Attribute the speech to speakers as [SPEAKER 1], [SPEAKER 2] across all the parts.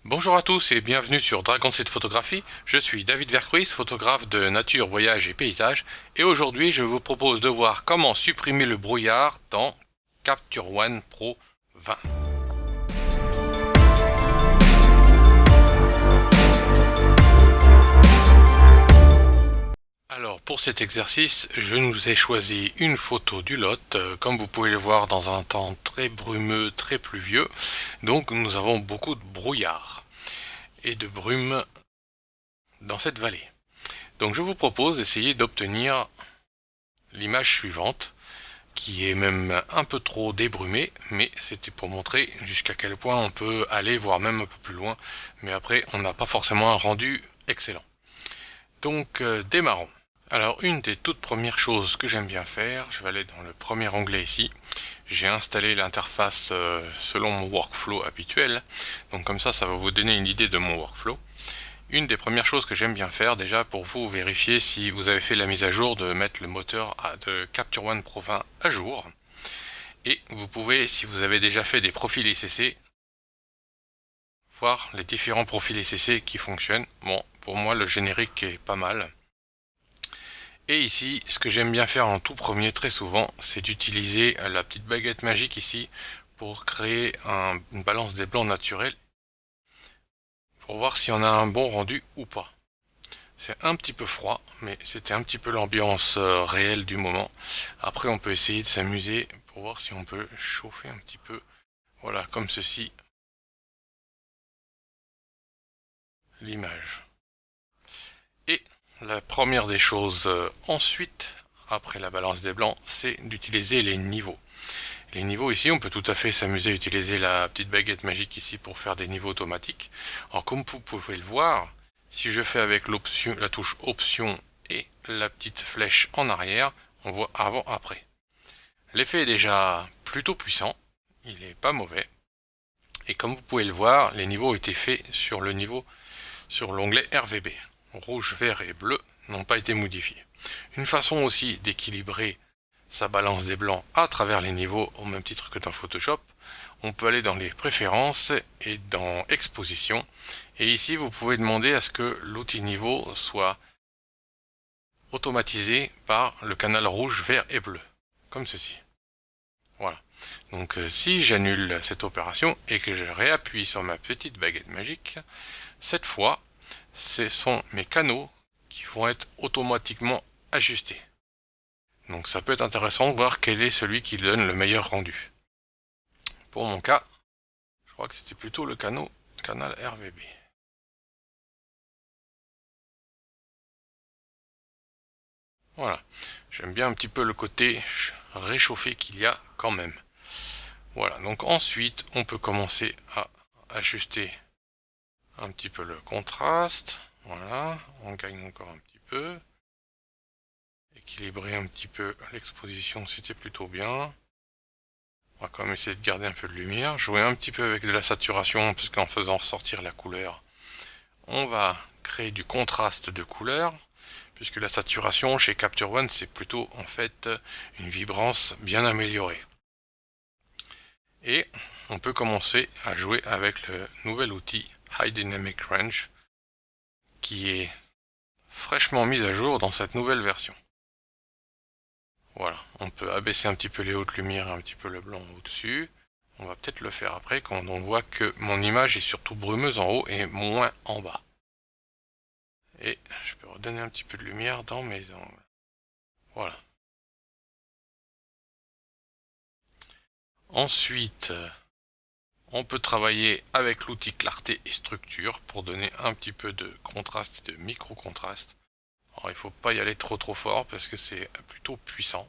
[SPEAKER 1] Bonjour à tous et bienvenue sur Dragon Seed Photographie. Je suis David Vercruis, photographe de nature, voyage et paysage. Et aujourd'hui, je vous propose de voir comment supprimer le brouillard dans Capture One Pro 20. Alors pour cet exercice, je nous ai choisi une photo du Lot, comme vous pouvez le voir dans un temps très brumeux, très pluvieux. Donc nous avons beaucoup de brouillard et de brume dans cette vallée. Donc je vous propose d'essayer d'obtenir l'image suivante, qui est même un peu trop débrumée, mais c'était pour montrer jusqu'à quel point on peut aller, voire même un peu plus loin, mais après on n'a pas forcément un rendu excellent. Donc démarrons. Alors une des toutes premières choses que j'aime bien faire, je vais aller dans le premier onglet ici, j'ai installé l'interface selon mon workflow habituel, donc comme ça va vous donner une idée de mon workflow. Une des premières choses que j'aime bien faire déjà pour vous vérifier si vous avez fait la mise à jour, de mettre le moteur de Capture One Pro 20 à jour. Et vous pouvez, si vous avez déjà fait des profils ICC, voir les différents profils ICC qui fonctionnent. Bon, pour moi le générique est pas mal. Et ici, ce que j'aime bien faire en tout premier très souvent, c'est d'utiliser la petite baguette magique ici pour créer une balance des blancs naturels, pour voir si on a un bon rendu ou pas. C'est un petit peu froid, mais c'était un petit peu l'ambiance réelle du moment. Après, on peut essayer de s'amuser pour voir si on peut chauffer un petit peu. Voilà, comme ceci, l'image. Et la première des choses ensuite, après la balance des blancs, c'est d'utiliser les niveaux. Les niveaux ici, on peut tout à fait s'amuser à utiliser la petite baguette magique ici pour faire des niveaux automatiques. Alors comme vous pouvez le voir, si je fais avec l'option, la touche option et la petite flèche en arrière, on voit avant-après. L'effet est déjà plutôt puissant, il n'est pas mauvais. Et comme vous pouvez le voir, les niveaux ont été faits sur l'onglet RVB. Rouge, vert et bleu n'ont pas été modifiés. Une façon aussi d'équilibrer sa balance des blancs à travers les niveaux, au même titre que dans Photoshop, on peut aller dans les préférences et dans exposition. Et ici, vous pouvez demander à ce que l'outil niveau soit automatisé par le canal rouge, vert et bleu, comme ceci. Voilà. Donc si j'annule cette opération et que je réappuie sur ma petite baguette magique, cette fois, ce sont mes canaux qui vont être automatiquement ajustés. Donc ça peut être intéressant de voir quel est celui qui donne le meilleur rendu. Pour mon cas, je crois que c'était plutôt le canal RVB. Voilà. J'aime bien un petit peu le côté réchauffé qu'il y a quand même. Voilà. Donc ensuite, on peut commencer à ajuster un petit peu le contraste. Voilà. On gagne encore un petit peu. Équilibrer un petit peu l'exposition, c'était plutôt bien. On va quand même essayer de garder un peu de lumière. Jouer un petit peu avec de la saturation, parce qu'en faisant sortir la couleur, on va créer du contraste de couleur, puisque la saturation chez Capture One, c'est plutôt en fait une vibrance bien améliorée. Et on peut commencer à jouer avec le nouvel outil High Dynamic Range, qui est fraîchement mis à jour dans cette nouvelle version. Voilà, on peut abaisser un petit peu les hautes lumières et un petit peu le blanc au-dessus. On va peut-être le faire après quand on voit que mon image est surtout brumeuse en haut et moins en bas. Et je peux redonner un petit peu de lumière dans mes angles. Voilà. Ensuite, on peut travailler avec l'outil clarté et structure pour donner un petit peu de contraste et de micro-contraste. Alors il ne faut pas y aller trop fort parce que c'est plutôt puissant.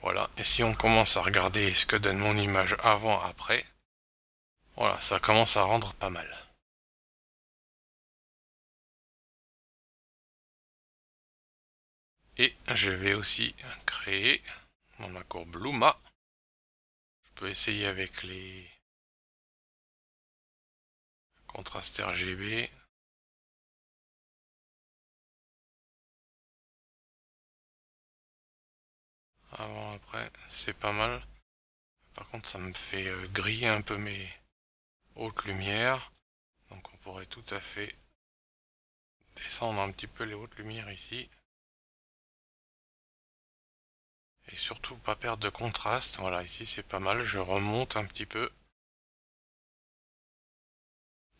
[SPEAKER 1] Voilà, et si on commence à regarder ce que donne mon image avant-après, voilà, ça commence à rendre pas mal. Et je vais aussi créer mon accord Bluma. Je peux essayer avec les contrastes RGB. Avant, après, c'est pas mal. Par contre, ça me fait griller un peu mes hautes lumières. Donc on pourrais tout à fait descendre un petit peu les hautes lumières ici. Et surtout pas perdre de contraste. Voilà, ici c'est pas mal. Je remonte un petit peu.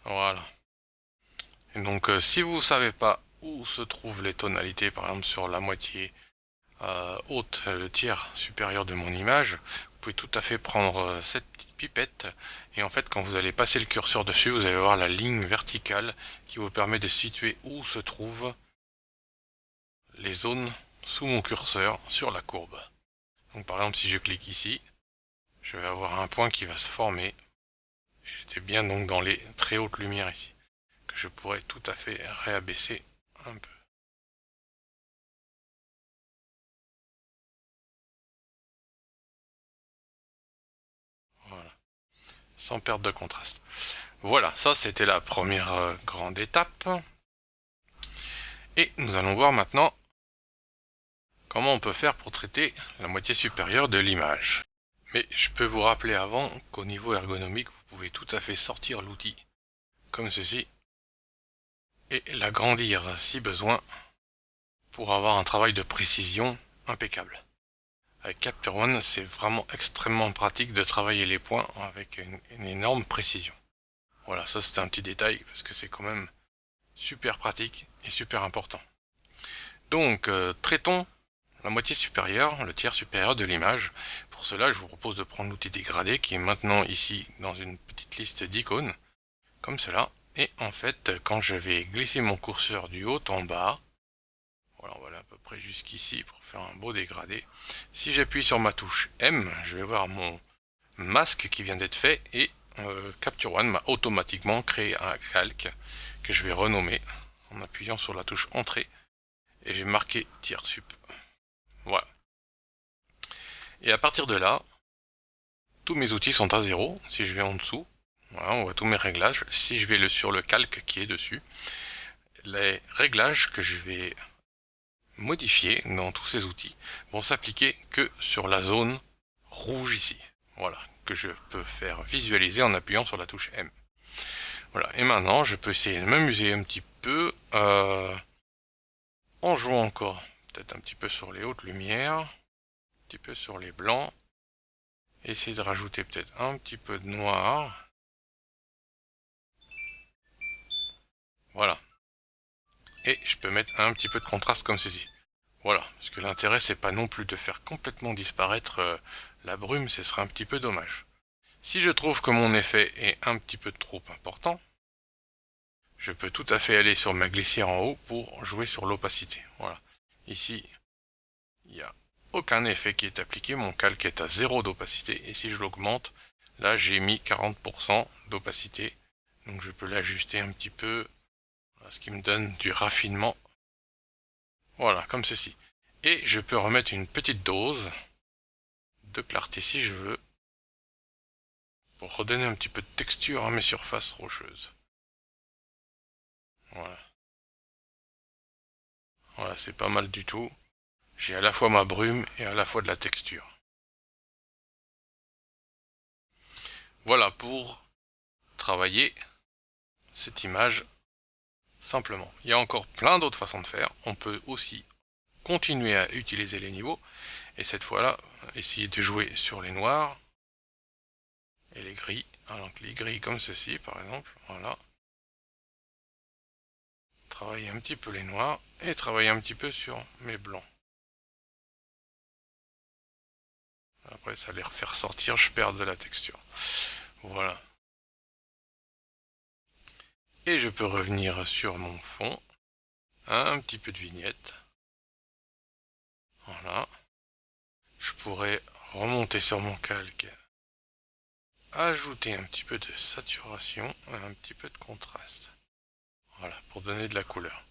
[SPEAKER 1] Voilà. Et donc si vous savez pas où se trouvent les tonalités, par exemple sur la moitié haute, le tiers supérieur de mon image, vous pouvez tout à fait prendre cette petite pipette et en fait quand vous allez passer le curseur dessus, vous allez voir la ligne verticale qui vous permet de situer où se trouvent les zones sous mon curseur sur la courbe. Donc par exemple si je clique ici, je vais avoir un point qui va se former. Et j'étais bien donc dans les très hautes lumières ici, que je pourrais tout à fait réabaisser un peu. Voilà, sans perte de contraste. Voilà, ça c'était la première grande étape. Et nous allons voir maintenant comment on peut faire pour traiter la moitié supérieure de l'image. Mais je peux vous rappeler avant qu'au niveau ergonomique, vous pouvez tout à fait sortir l'outil comme ceci et l'agrandir si besoin pour avoir un travail de précision impeccable. Avec Capture One, c'est vraiment extrêmement pratique de travailler les points avec une énorme précision. Voilà, ça c'est un petit détail parce que c'est quand même super pratique et super important. Donc, traitons la moitié supérieure, le tiers supérieur de l'image. Pour cela, je vous propose de prendre l'outil dégradé qui est maintenant ici dans une petite liste d'icônes, comme cela. Et en fait, quand je vais glisser mon curseur du haut en bas, voilà, on va aller à peu près jusqu'ici pour faire un beau dégradé. Si j'appuie sur ma touche M, je vais voir mon masque qui vient d'être fait et Capture One m'a automatiquement créé un calque que je vais renommer en appuyant sur la touche Entrée et j'ai marqué tiers sup. Voilà. Et à partir de là, tous mes outils sont à 0. Si je vais en dessous, voilà, on voit tous mes réglages. Si je vais sur le calque qui est dessus, les réglages que je vais modifier dans tous ces outils vont s'appliquer que sur la zone rouge ici. Voilà, que je peux faire visualiser en appuyant sur la touche M. Voilà, et maintenant je peux essayer de m'amuser un petit peu en jouant encore peut-être un petit peu sur les hautes lumières, un petit peu sur les blancs, essayer de rajouter peut-être un petit peu de noir. Voilà. Et je peux mettre un petit peu de contraste comme ceci. Voilà, parce que l'intérêt c'est pas non plus de faire complètement disparaître la brume, ce serait un petit peu dommage. Si je trouve que mon effet est un petit peu trop important, je peux tout à fait aller sur ma glissière en haut pour jouer sur l'opacité. Voilà. Ici, il n'y a aucun effet qui est appliqué, mon calque est à 0 d'opacité, et si je l'augmente, là j'ai mis 40% d'opacité, donc je peux l'ajuster un petit peu, ce qui me donne du raffinement. Voilà, comme ceci. Et je peux remettre une petite dose de clarté si je veux, pour redonner un petit peu de texture à mes surfaces rocheuses. Voilà. Voilà, c'est pas mal du tout. J'ai à la fois ma brume et à la fois de la texture. Voilà pour travailler cette image simplement. Il y a encore plein d'autres façons de faire. On peut aussi continuer à utiliser les niveaux et cette fois-là, essayer de jouer sur les noirs et les gris. Alors les gris comme ceci par exemple, voilà. Travailler un petit peu les noirs et travailler un petit peu sur mes blancs. Après ça les refaire sortir, je perds de la texture. Voilà. Et je peux revenir sur mon fond. Un petit peu de vignette. Voilà. Je pourrais remonter sur mon calque. Ajouter un petit peu de saturation et un petit peu de contraste. Voilà, pour donner de la couleur.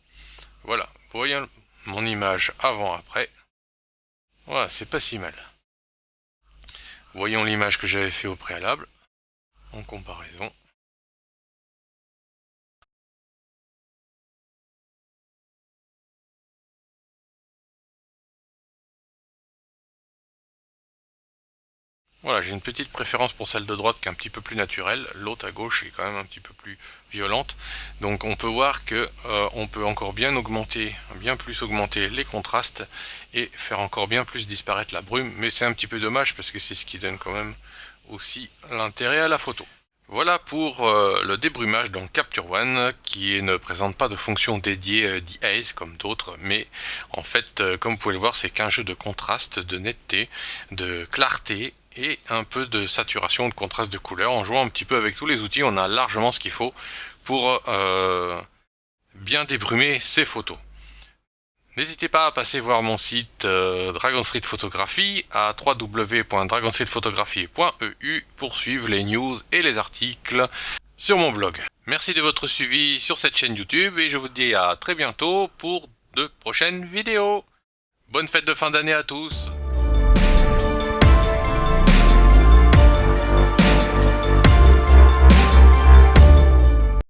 [SPEAKER 1] Voilà, vous voyez mon image avant-après. Voilà, c'est pas si mal. Voyons l'image que j'avais fait au préalable, en comparaison. Voilà, j'ai une petite préférence pour celle de droite qui est un petit peu plus naturelle. L'autre à gauche est quand même un petit peu plus violente. Donc on peut voir que on peut encore bien plus augmenter les contrastes et faire encore bien plus disparaître la brume. Mais c'est un petit peu dommage parce que c'est ce qui donne quand même aussi l'intérêt à la photo. Voilà pour le débrumage dans Capture One qui ne présente pas de fonction dédiée de-haze comme d'autres, mais en fait comme vous pouvez le voir c'est qu'un jeu de contraste, de netteté, de clarté et un peu de saturation, de contraste de couleur. En jouant un petit peu avec tous les outils, on a largement ce qu'il faut pour bien débrumer ces photos. N'hésitez pas à passer voir mon site Dragon Street Photographie à www.dragonstreetphotographie.eu pour suivre les news et les articles sur mon blog. Merci de votre suivi sur cette chaîne YouTube et je vous dis à très bientôt pour de prochaines vidéos. Bonne fête de fin d'année à tous!